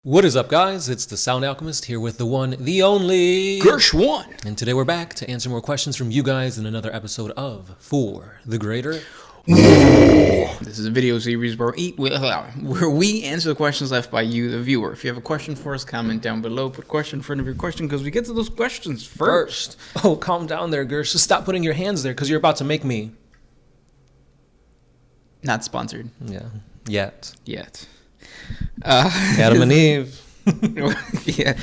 What is up, guys? It's the Sound Alchemist here with the one, the only Gersh1. And today we're back to answer more questions from you guys in another episode of For the Greater. This is a video series where we answer the questions left by you, the viewer. If you have a question for us, comment down below. Put question in front of your question because we get to those questions first. Oh, calm down there, Gersh. Just stop putting your hands there because you're about to make me. Not sponsored. Yeah. Yet. Adam and Eve. Yeah.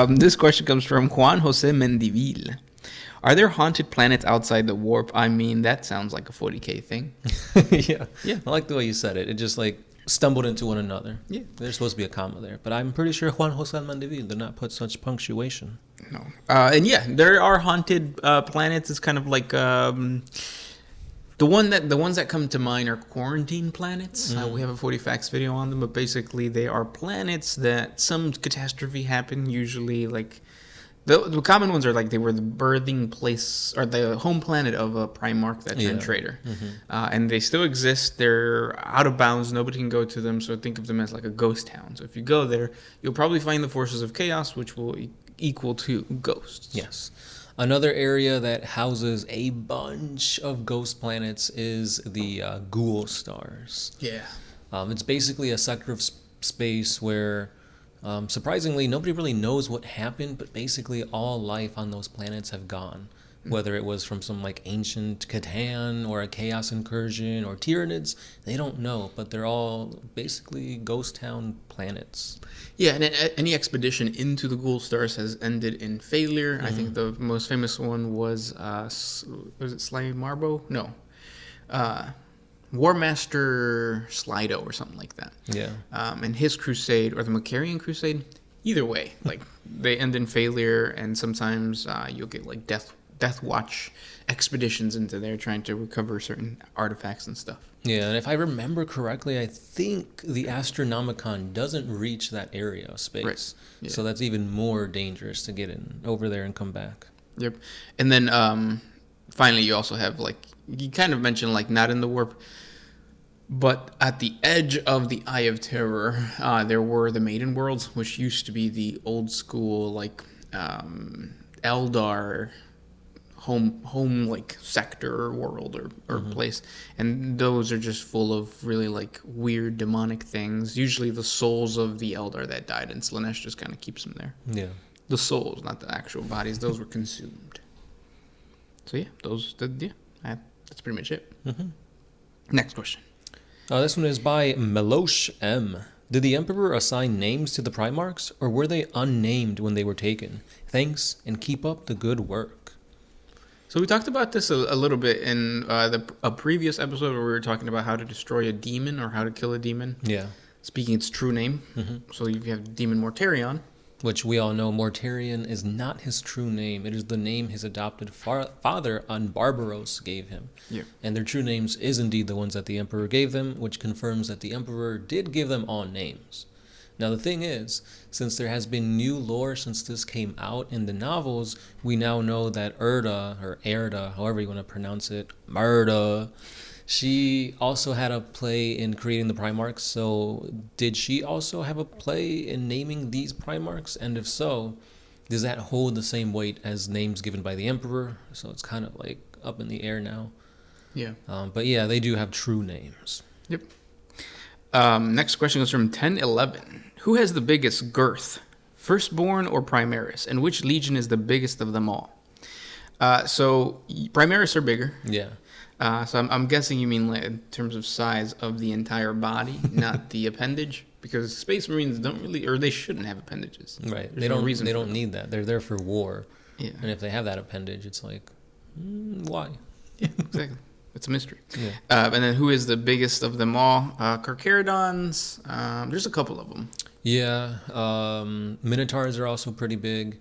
This question comes from Juan Jose Mendivil. Are there haunted planets outside the warp? I mean, that sounds like a 40K thing. Yeah. I like the way you said it. It just stumbled into one another. Yeah. There's supposed to be a comma there. But I'm pretty sure Juan Jose Mendivil did not put such punctuation. No. And yeah, there are haunted planets. It's kind of like... The ones that come to mind are quarantine planets. We have a 40 facts video on them, but basically they are planets that some catastrophe happened. Usually, the common ones are they were the birthing place or the home planet of a Primark that turned traitor, and they still exist. They're out of bounds. Nobody can go to them. So think of them as like a ghost town. So if you go there, you'll probably find the forces of chaos, which will equal to ghosts. Yes. Another area that houses a bunch of ghost planets is the ghoul stars. Yeah. It's basically a sector of space where, surprisingly, nobody really knows what happened, but basically all life on those planets have gone. Whether it was from some ancient Catan or a chaos incursion or Tyranids, they don't know, but they're all basically ghost town planets. Yeah, and any expedition into the ghoul stars has ended in failure. I think the most famous one was it Sly Marbo? No. War Master Slido or something like that. Yeah. And his crusade, or the Macarian crusade, either way, they end in failure, and sometimes you'll get Death Watch expeditions into there trying to recover certain artifacts and stuff. Yeah, and if I remember correctly, I think the Astronomicon doesn't reach that area of space. Right. Yeah. So that's even more dangerous to get over there and come back. Yep. And then finally you also have you kind of mentioned not in the warp, but at the edge of the Eye of Terror, there were the Maiden worlds, which used to be the old school Eldar home sector world or place, and those are just full of really weird demonic things, usually the souls of the Eldar that died, and Slanesh just kind of keeps them there. Yeah, the souls, not the actual bodies. Those were consumed. So yeah, that's pretty much it. Next question. This one is by Melosh M. Did the Emperor assign names to the Primarchs, or were they unnamed when they were taken? Thanks, and keep up the good work. So we talked about this a little bit in a previous episode where we were talking about how to destroy a demon or how to kill a demon. Yeah. Speaking its true name. So you have Demon Mortarion. Which we all know Mortarion is not his true name. It is the name his adopted father on Barbaros gave him. Yeah. And their true names is indeed the ones that the Emperor gave them, which confirms that the Emperor did give them all names. Now the thing is, since there has been new lore since this came out in the novels, we now know that Erda, however you want to pronounce it, Murda, she also had a play in creating the Primarchs. So did she also have a play in naming these Primarchs? And if so, does that hold the same weight as names given by the Emperor? So it's kind of up in the air now. Yeah. But yeah, they do have true names. Yep. Next question goes from 1011. Who has the biggest girth, Firstborn or Primaris? And which legion is the biggest of them all? So Primaris are bigger. Yeah. So I'm guessing you mean in terms of size of the entire body, not the appendage, because Space Marines don't really, or they shouldn't have appendages. Right. They don't need that. They're there for war. Yeah. And if they have that appendage, it's why? Yeah, exactly. It's a mystery. Yeah. And then who is the biggest of them all? Carcharodons. There's a couple of them. Yeah. Minotaurs are also pretty big.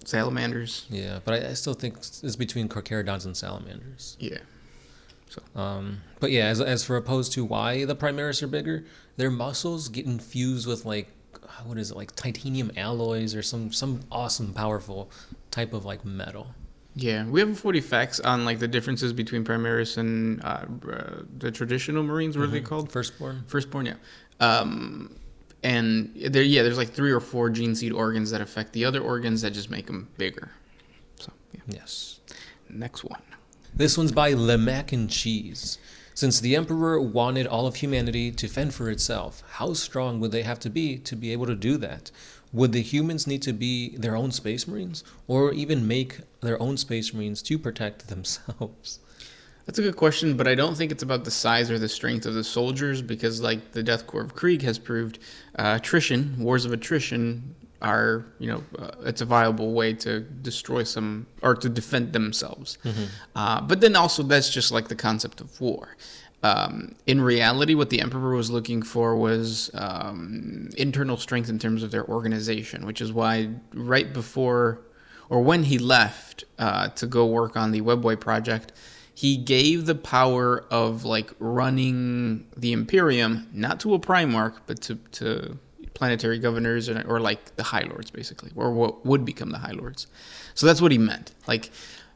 Salamanders. Yeah, but I still think it's between Carcharodons and Salamanders. Yeah. So. But yeah, as for opposed to why the Primaris are bigger, their muscles get infused with titanium alloys or some awesome, powerful type of metal. Yeah, we have 40 facts on the differences between Primaris and the traditional Marines. What are they called? Firstborn. Firstborn, yeah. And there's like 3 or 4 gene seed organs that affect the other organs that just make them bigger. So, yeah. Yes. Next one. This one's by Le Mac and Cheese. Since the Emperor wanted all of humanity to fend for itself, how strong would they have to be able to do that? Would the humans need to be their own space marines, or even make their own space marines to protect themselves? That's a good question, but I don't think it's about the size or the strength of the soldiers, because like the Death Corps of Krieg has proved, wars of attrition are, it's a viable way to destroy some or to defend themselves. But then also that's just like the concept of war. In reality, what the Emperor was looking for was internal strength in terms of their organization, which is why right before or when he left to go work on the Webway project, he gave the power of like running the Imperium not to a Primark, but to planetary governors or like the High Lords, basically, or what would become the High Lords. So that's what he meant. Like,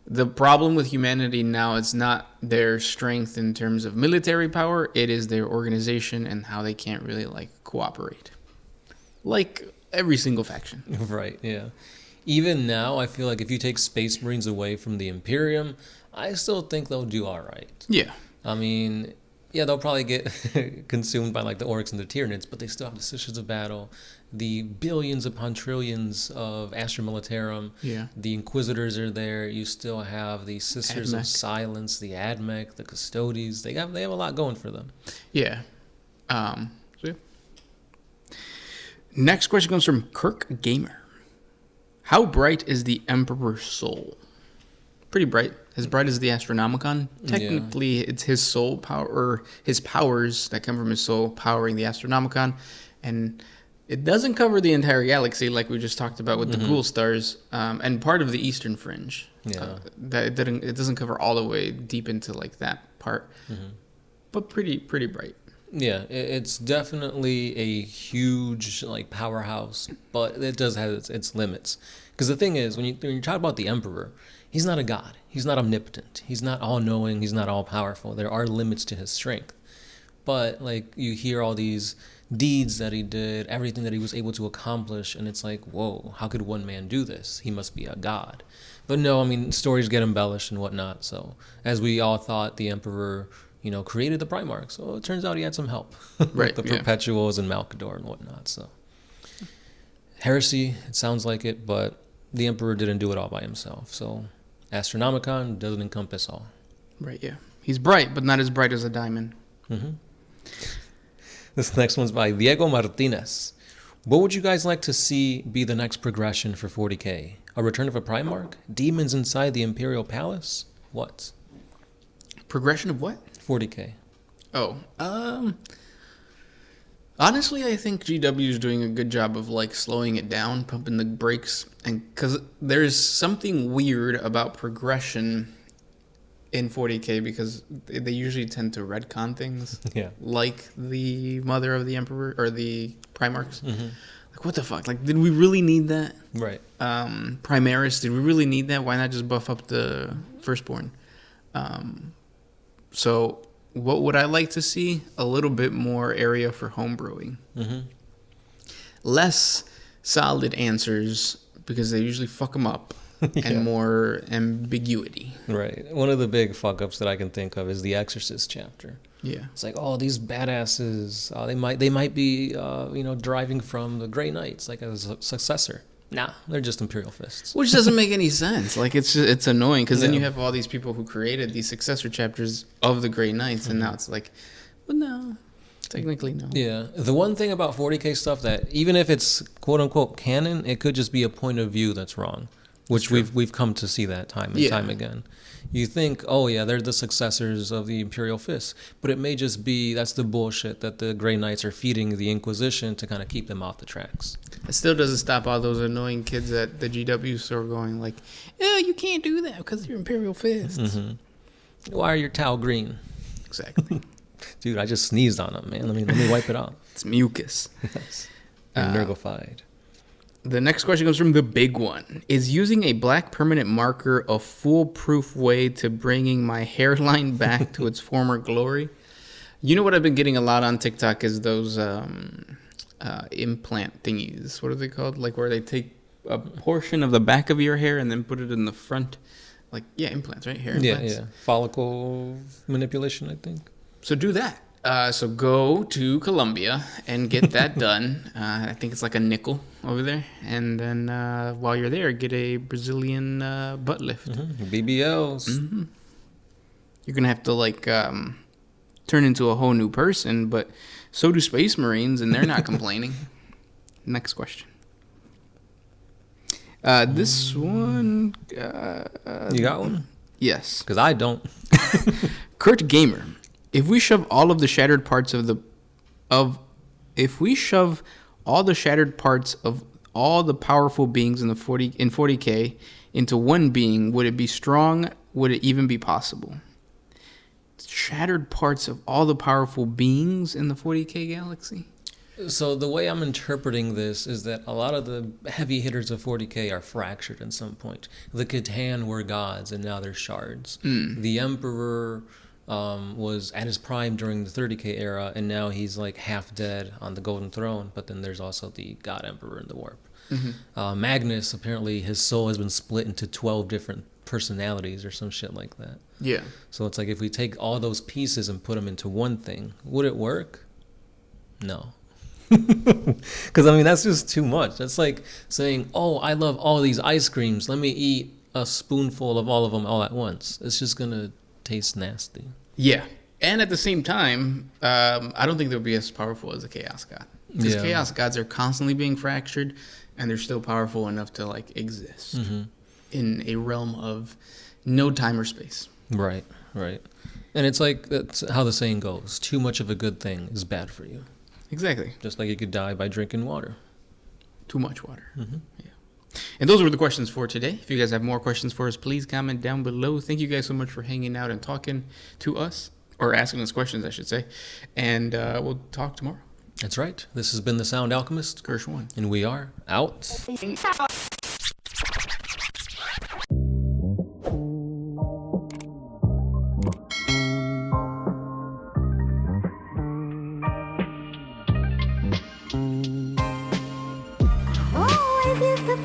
the problem with humanity now is not their strength in terms of military power, it is their organization and how they can't really like cooperate. Like every single faction. Right, yeah. Even now, I feel like if you take Space Marines away from the Imperium, I still think they'll do all right. Yeah. I mean, yeah, they'll probably get consumed by like the Orcs and the Tyranids, but they still have the Sisters of Battle, the billions upon trillions of Astra Militarum. Yeah. The Inquisitors are there. You still have the Sisters of Silence, the AdMech, the Custodes. They have a lot going for them. Yeah. So yeah. Next question comes from Kirk Gamer. How bright is the Emperor's soul? Pretty bright. As bright as the Astronomicon. Technically, it's his soul power, or his powers that come from his soul powering the Astronomicon. And it doesn't cover the entire galaxy like we just talked about with the Ghoul Stars, and part of the Eastern Fringe. Yeah. That it doesn't cover all the way deep into like that part. But pretty bright. Yeah, it's definitely a huge like powerhouse, but it does have its limits. Because the thing is, when you talk about the Emperor, he's not a god. He's not omnipotent. He's not all-knowing. He's not all-powerful. There are limits to his strength. But like you hear all these deeds that he did, everything that he was able to accomplish, and it's like, whoa, how could one man do this? He must be a god. But no, I mean, stories get embellished and whatnot. So as we all thought, the Emperor, created the Primark. So it turns out he had some help. Right. The Perpetuals and Malkador and whatnot. So heresy, it sounds like it, but the Emperor didn't do it all by himself. So Astronomicon doesn't encompass all. Right, yeah. He's bright, but not as bright as a diamond. This next one's by Diego Martinez. What would you guys like to see be the next progression for 40K? A return of a Primark? Demons inside the Imperial Palace? What? Progression of what? 40K. Oh, honestly, I think GW is doing a good job of like slowing it down, pumping the brakes, and because there's something weird about progression in 40K because they usually tend to retcon things. Yeah. Like the Mother of the Emperor or the Primarchs. Like, what the fuck? Like, did we really need that? Right. Primaris, did we really need that? Why not just buff up the Firstborn? So what would I like to see? A little bit more area for homebrewing. Less solid answers because they usually fuck them up. And more ambiguity. Right. One of the big fuck-ups that I can think of is the Exorcist chapter. Yeah. It's like, oh, these badasses, they might be, deriving from the Grey Knights, like as a successor. Nah, they're just Imperial Fists. Which doesn't make any sense. Like, it's annoying, because then you have all these people who created these successor chapters of the Grey Knights, and now it's like, well, no. Technically, no. Yeah. The one thing about 40K stuff that, even if it's quote-unquote canon, it could just be a point of view that's wrong. Which we've come to see that time and time again. You think, oh yeah, they're the successors of the Imperial Fists, but it may just be that's the bullshit that the Grey Knights are feeding the Inquisition to kind of keep them off the tracks. It still doesn't stop all those annoying kids at the GW store going like, "Oh, you can't do that because you're Imperial Fists." Why are your Tau green? Exactly. Dude, I just sneezed on them, man. Let me wipe it off. It's mucus. Yes. Nergified. The next question comes from the big one. Is using a black permanent marker a foolproof way to bringing my hairline back to its former glory? You know what I've been getting a lot on TikTok is those implant thingies. What are they called? Like where they take a portion of the back of your hair and then put it in the front. Like, yeah, implants, right? Hair implants. Yeah. Follicle manipulation, I think. So do that. So go to Colombia and get that done. I think it's like a nickel over there. And then while you're there, get a Brazilian butt lift. BBLs. Mm-hmm. You're going to have to like turn into a whole new person, but so do Space Marines, and they're not complaining. Next question. This one... you got one? Yes. Because I don't. Kurt Gamer. If we shove all of the shattered parts of all the powerful beings in 40K into one being, would it be strong? Would it even be possible? Shattered parts of all the powerful beings in the 40K galaxy? So the way I'm interpreting this is that a lot of the heavy hitters of 40K are fractured at some point. The Catan were gods, and now they're shards. The Emperor was at his prime during the 30K era, and now he's like half dead on the Golden Throne. But then there's also the God Emperor in the Warp. Magnus, apparently his soul has been split into 12 different personalities or some shit like that. Yeah. So it's like if we take all those pieces and put them into one thing, would it work? No. Because I mean that's just too much. That's like saying, oh, I love all these ice creams, let me eat a spoonful of all of them all at once. It's just gonna taste nasty. Yeah. And at the same time, I don't think they'll be as powerful as a Chaos God. Because Chaos Gods are constantly being fractured, and they're still powerful enough to like exist in a realm of no time or space. Right. And it's like that's how the saying goes, too much of a good thing is bad for you. Exactly. Just like you could die by drinking water. Too much water. Yeah. And those were the questions for today. If you guys have more questions for us, please comment down below. Thank you guys so much for hanging out and talking to us, or asking us questions, I should say. And we'll talk tomorrow. That's right. This has been The Sound Alchemist. Gersh1. And we are out. Oh, I did the